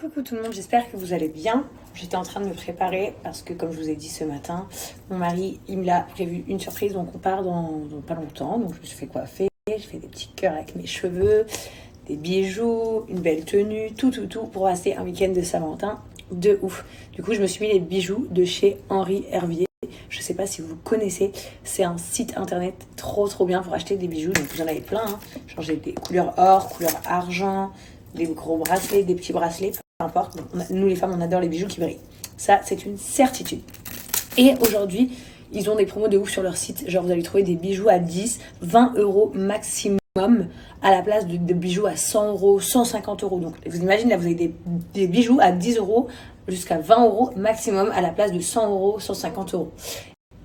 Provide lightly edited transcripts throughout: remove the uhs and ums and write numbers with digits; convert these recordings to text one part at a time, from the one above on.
Coucou tout le monde, j'espère que vous allez bien. J'étais en train de me préparer parce que comme je vous ai dit ce matin, mon mari il me l'a prévu une surprise, donc on part dans pas longtemps. Donc je me suis fait coiffer, je fais des petits cœurs avec mes cheveux, des bijoux, une belle tenue, tout pour passer un week-end de Saint-Valentin de ouf. Du coup je me suis mis les bijoux de chez Henri Hervier. Je sais pas si vous connaissez, c'est un site internet trop bien pour acheter des bijoux. Donc vous en avez plein, hein. Genre j'ai des couleurs or, couleurs argent, des gros bracelets, des petits bracelets, peu importe. Nous les femmes on adore les bijoux qui brillent. Ça c'est une certitude. Et aujourd'hui ils ont des promos de ouf sur leur site. Genre vous allez trouver des bijoux à 10, 20 euros maximum à la place de bijoux à 100 euros, 150 euros. Donc vous imaginez là vous avez des bijoux à 10 euros jusqu'à 20 euros maximum à la place de 100 euros, 150 euros.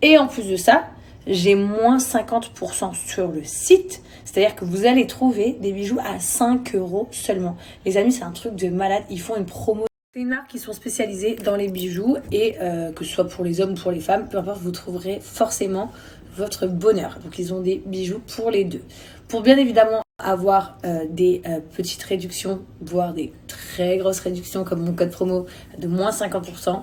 Et en plus de ça, j'ai moins 50% sur le site. C'est-à-dire que vous allez trouver des bijoux à 5 euros seulement. Les amis, c'est un truc de malade. Ils font une promo. C'est une marque qui sont spécialisées dans les bijoux et que ce soit pour les hommes ou pour les femmes, peu importe, vous trouverez forcément votre bonheur. Donc ils ont des bijoux pour les deux. Pour bien évidemment avoir des petites réductions, voire des très grosses réductions comme mon code promo de moins 50%,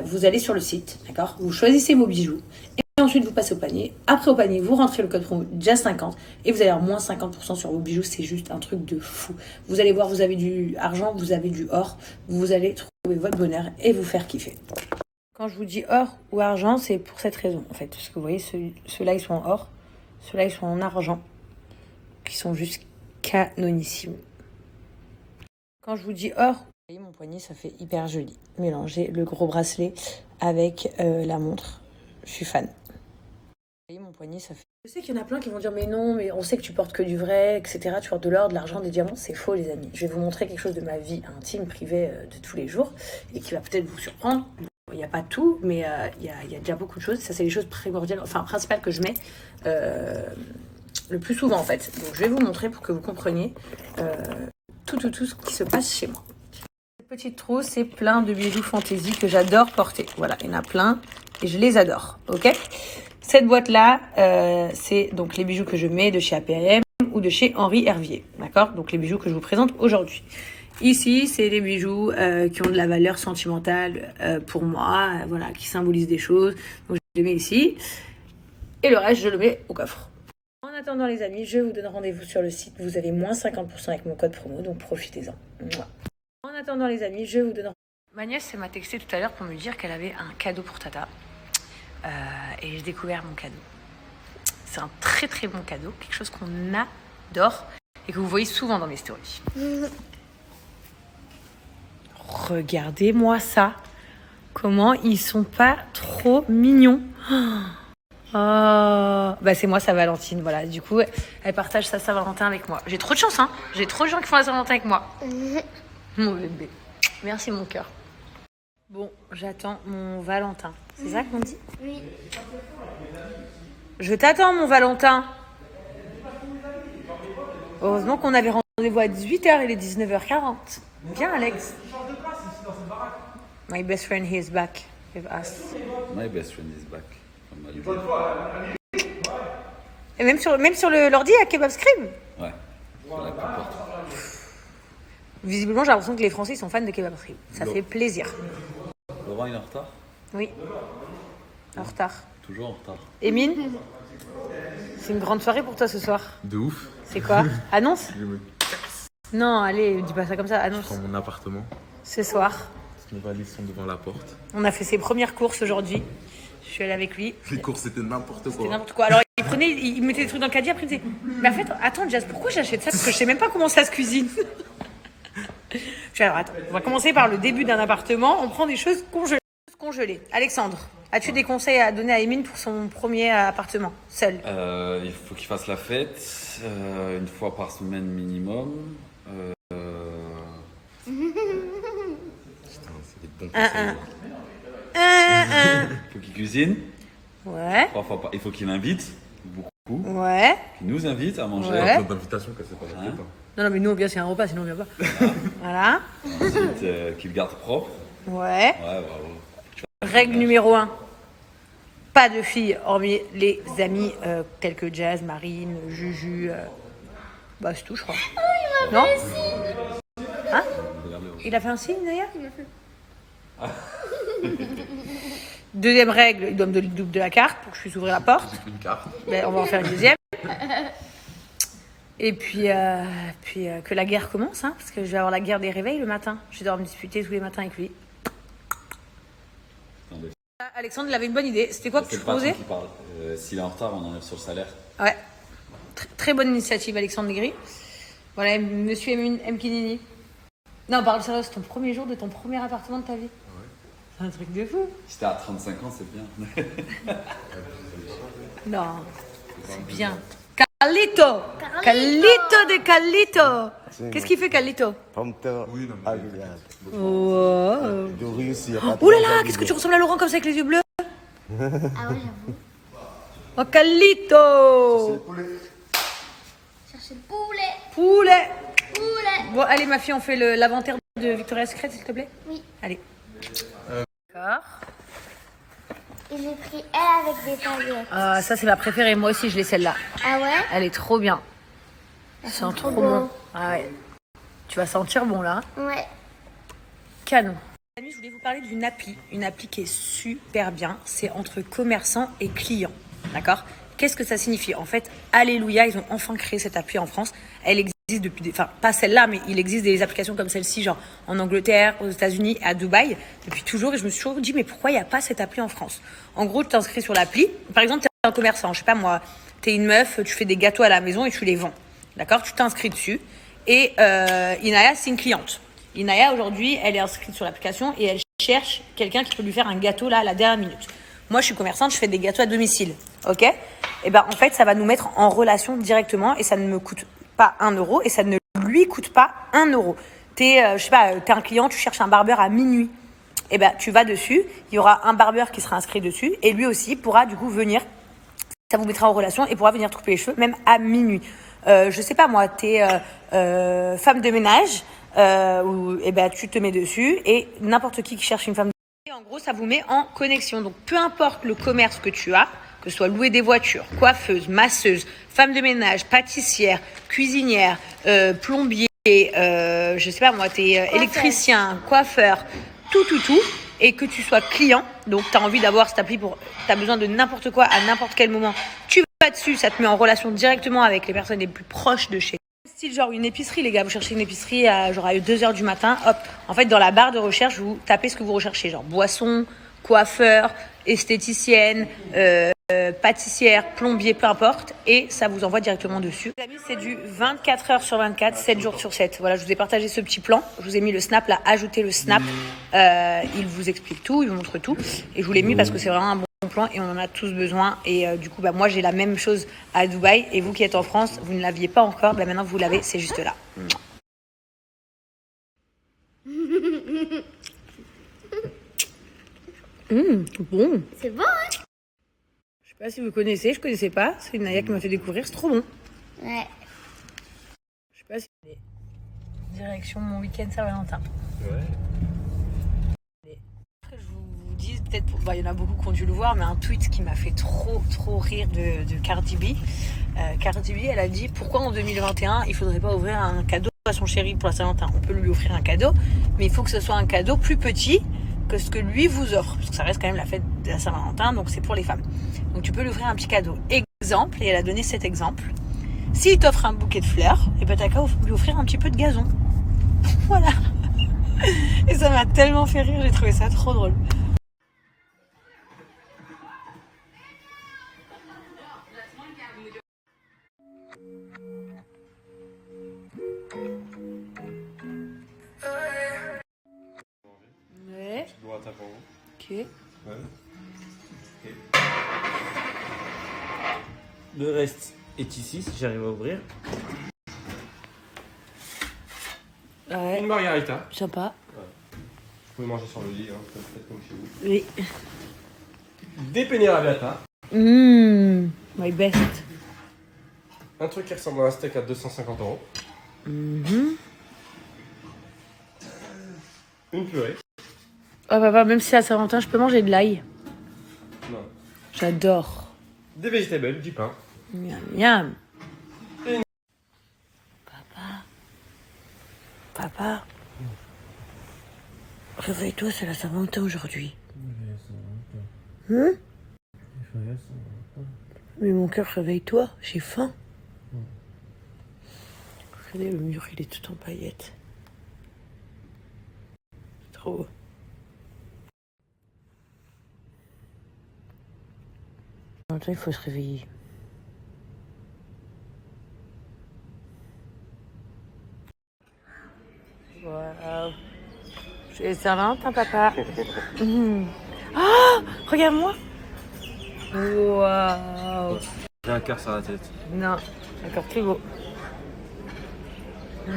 vous allez sur le site, d'accord ? Vous choisissez vos bijoux et ensuite vous passez au panier. Après au panier, vous rentrez le code promo JAS50 et vous allez avoir moins 50% sur vos bijoux. C'est juste un truc de fou. Vous allez voir, vous avez du argent, vous avez du or, vous allez trouver votre bonheur et vous faire kiffer. Quand je vous dis or ou argent, c'est pour cette raison en fait. Parce que vous voyez, ceux-là ils sont en or, ceux-là ils sont en argent, qui sont juste canonissimes. Quand je vous dis or, vous voyez mon poignet, ça fait hyper joli. Mélanger le gros bracelet avec la montre, je suis fan. Vous voyez mon poignet, ça fait... Je sais qu'il y en a plein qui vont dire mais non, mais on sait que tu portes que du vrai, etc. Tu portes de l'or, de l'argent, des diamants. C'est faux les amis. Je vais vous montrer quelque chose de ma vie intime, privée, de tous les jours et qui va peut-être vous surprendre. Il n'y a pas tout, mais il y a déjà beaucoup de choses. Ça, c'est les choses primordiales, enfin principales que je mets le plus souvent en fait. Donc je vais vous montrer pour que vous compreniez tout ce qui se passe chez moi. Cette petite trousse, c'est plein de bijoux fantaisie que j'adore porter. Voilà, il y en a plein et je les adore, ok ? Cette boîte-là, c'est donc les bijoux que je mets de chez APM ou de chez Henri Hervier, d'accord ? Donc les bijoux que je vous présente aujourd'hui. Ici, c'est des bijoux qui ont de la valeur sentimentale pour moi, voilà, qui symbolisent des choses. Donc je les mets ici et le reste, je le mets au coffre. En attendant les amis, je vous donne rendez-vous sur le site. Vous avez moins 50% avec mon code promo, donc profitez-en. En attendant les amis, je vous donne... Ma nièce elle m'a texté tout à l'heure pour me dire qu'elle avait un cadeau pour Tata. Et j'ai découvert mon cadeau. C'est un très bon cadeau, quelque chose qu'on adore et que vous voyez souvent dans mes stories. Regardez-moi ça. Comment ils sont pas trop mignons. Oh, bah c'est moi sa Valentine, voilà. Du coup, elle partage sa Saint-Valentin avec moi. J'ai trop de chance, hein. J'ai trop de gens qui font la Saint-Valentin avec moi. Mon bébé. Merci mon cœur. Bon, j'attends mon Valentin. C'est ça qu'on dit ? Oui. Je t'attends mon Valentin. Heureusement qu'on avait rendez-vous à 18h, il est 19h40. Viens Alex. My best friend, he is back with us. My best friend is back. Et même sur l'ordi à Kebab Scream. Ouais. Sur la porte. Visiblement, j'ai l'impression que les Français sont fans de Kebab Scream. Ça fait plaisir. Laurent, il est en retard ? Oui. En retard. Toujours en retard. Émine, c'est une grande soirée pour toi ce soir. De ouf. C'est quoi ? Annonce ? Je me Non, allez, dis pas ça comme ça. Annonce. prends mon appartement. Ce soir, Parce que mes valises sont devant la porte. on a fait ses premières courses aujourd'hui. Je suis allée avec lui. Les courses, c'était n'importe quoi. C'était n'importe quoi. Alors, il mettait des trucs dans le caddie, après il me disait mais en fait, attends, Jazz, pourquoi j'achète ça ? Parce que je sais même pas comment ça se cuisine. Je suis alors, attends, on va commencer par le début d'un appartement. On prend des choses congelées. Alexandre, as-tu des conseils à donner à Émine pour son premier appartement, seul ? Il faut qu'il fasse la fête une fois par semaine minimum. Putain, c'est des bons conseils. Il faut qu'il cuisine Ouais, 3 fois par... Il faut qu'il invite beaucoup. ouais. Qu'il nous invite à manger. Il y Ouais. a plein d'invitations que c'est pas la tête. Hein. Non, mais nous, on vient, c'est un repas, sinon on vient pas. Voilà. Ensuite, qu'il garde propre. Ouais. Ouais, bravo. Règle numéro 1. Pas de filles, hormis les amis tels que Jazz, Marine, Juju. Bah, c'est tout, je crois. Non ? Hein ? Regarde-le. Il a fait un signe d'ailleurs. Il a fait. Deuxième règle, il doit me donner le double de la carte pour que je puisse ouvrir la porte. J'ai qu'une carte. Ben, on va en faire une deuxième. Et puis, que la guerre commence, hein, parce que je vais avoir la guerre des réveils le matin. Je vais devoir me disputer tous les matins avec lui. Attendez. Alexandre, il avait une bonne idée. C'était quoi que C'est tu le patron proposais? qui parle. S'il est en retard, on enlève sur le salaire. Ouais. Très bonne initiative, Alexandre Negri. Voilà, monsieur Mkinini. Non, parle sérieux, c'est ton premier jour de ton premier appartement de ta vie. Ouais. C'est un truc de fou. Si t'es à 35 ans, c'est bien. Non, c'est bien. Carlito Carlito de Carlito. Qu'est-ce qu'il fait, Carlito? Pomme de terre Oui, non, mais- agréable. Oh. De riz aussi, y a pas Ouh là trop là, d'agréable. qu'est-ce que tu ressembles à Laurent comme ça avec les yeux bleus? Ah ouais, j'avoue. Oh, Carlito. Chercher le poulet. Poulet. Poulet. Bon, allez, ma fille, on fait l'inventaire de Victoria's Secret, s'il te plaît? Oui. Allez. D'accord. Et j'ai pris elle avec des paillettes. Ah, ça, c'est ma préférée. Moi aussi, je l'ai celle-là. Ah ouais? Elle est trop bien. Ça sent trop bon. Ah ouais. Tu vas sentir bon, là. Ouais. Canon. Amis, je voulais vous parler d'une appli. Une appli qui est super bien. C'est entre commerçants et clients. D'accord? Qu'est-ce que ça signifie? En fait, alléluia, ils ont enfin créé cette appli en France. Elle existe depuis... Enfin, pas celle-là, mais il existe des applications comme celle-ci, genre en Angleterre, aux États-Unis, à Dubaï, depuis toujours. Et je me suis toujours dit, mais pourquoi il n'y a pas cette appli en France? En gros, tu t'inscris sur l'appli. Par exemple, tu es un commerçant. Je sais pas moi, tu es une meuf, tu fais des gâteaux à la maison et tu les vends. D'accord? Tu t'inscris dessus. Et Inaya, c'est une cliente. Inaya, aujourd'hui, elle est inscrite sur l'application et elle cherche quelqu'un qui peut lui faire un gâteau là à la dernière minute. Moi, je suis commerçante, je fais des gâteaux à domicile. Ok? Et ben, en fait, ça va nous mettre en relation directement et ça ne me coûte pas 1 euro et ça ne lui coûte pas 1 euro. Je sais pas, t'es un client, tu cherches un barbeur à minuit. Et ben, tu vas dessus, il y aura un barbeur qui sera inscrit dessus et lui aussi pourra du coup venir. Ça vous mettra en relation et pourra venir te couper les cheveux même à minuit. Je sais pas moi, t'es femme de ménage, et ben tu te mets dessus et n'importe qui cherche une femme de ménage. Et en gros, ça vous met en connexion. Donc peu importe le commerce que tu as, que ce soit louer des voitures, coiffeuse, masseuse, femme de ménage, pâtissière, cuisinière, plombier, je sais pas moi, t'es électricien, coiffeur, tout, et que tu sois client, donc tu as envie d'avoir cette appli pour, tu as besoin de n'importe quoi à n'importe quel moment, tu vas dessus, ça te met en relation directement avec les personnes les plus proches de chez toi. Style genre une épicerie, les gars, vous cherchez une épicerie à genre à 2h du matin, hop, en fait dans la barre de recherche, vous tapez ce que vous recherchez, genre boisson, coiffeur, esthéticienne, pâtissière, plombier, peu importe, et ça vous envoie directement dessus. Les amis, c'est du 24h sur 24, 7 jours sur 7. Voilà, je vous ai partagé ce petit plan, je vous ai mis le snap là, ajoutez le snap, il vous explique tout, il vous montre tout, et je vous l'ai mis parce que c'est vraiment un bon plan et on en a tous besoin. Et du coup, bah, moi j'ai la même chose à Dubaï, et vous qui êtes en France, vous ne l'aviez pas encore, bah, maintenant vous l'avez, c'est juste là. Bon. C'est bon, hein? Je sais pas si vous connaissez, je connaissais pas. C'est une Naya qui m'a fait découvrir, c'est trop bon. Ouais. Je sais pas si c'est direction mon week-end Saint-Valentin. Ouais. Je vous dis peut-être, il y en a beaucoup qui ont dû le voir, mais un tweet qui m'a fait trop rire de Cardi B. Cardi B, elle a dit pourquoi en 2021 il faudrait pas ouvrir un cadeau à son chéri pour la Saint-Valentin. On peut lui offrir un cadeau, mais il faut que ce soit un cadeau plus petit que ce que lui vous offre, parce que ça reste quand même la fête de la Saint-Valentin, donc c'est pour les femmes. Donc tu peux lui offrir un petit cadeau. Exemple, et elle a donné cet exemple. S'il t'offre un bouquet de fleurs, et ben t'as qu'à lui offrir un petit peu de gazon. Voilà. Et ça m'a tellement fait rire, j'ai trouvé ça trop drôle. Ouais. Tu dois taper en haut. Ok. Ouais. Le reste est ici, si j'arrive à ouvrir. Ouais. Une margarita. Sympa. Vous pouvez manger sur le lit, hein, peut-être comme chez vous. Oui. Des penne arrabbiata. My best. Un truc qui ressemble à un steak à 250 €. Une purée. Oh papa, même si à Saint-Valentin, je peux manger de l'ail. Non. J'adore. Des vegetables, du pain. Miam, miam. Papa. Réveille-toi, c'est la Saint-Valentin aujourd'hui. Hein? Mais mon cœur, réveille-toi, j'ai faim. Regardez, le mur, il est tout en paillettes. C'est trop beau. Maintenant, il faut se réveiller. Waouh. C'est Saint-Valentin, papa. Oh, regarde-moi. Waouh. J'ai un cœur sur la tête. Non, encore plus beau. Là,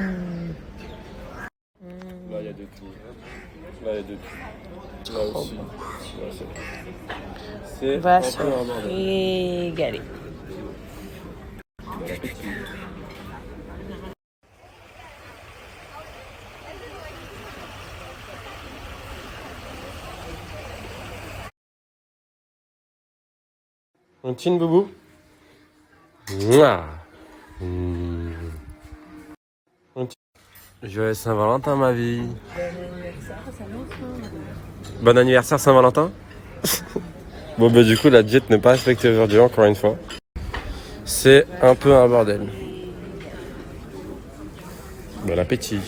il y a deux clés. Là, il y a deux clés. Là aussi. Là, c'est On va un se peu un bordel. régaler. Un tine boubou. Mouah. Joyeux Saint-Valentin, ma vie. Bon anniversaire Saint-Valentin. Bon bah du coup la diète n'est pas respectée aujourd'hui encore une fois. C'est un peu un bordel. Bon appétit.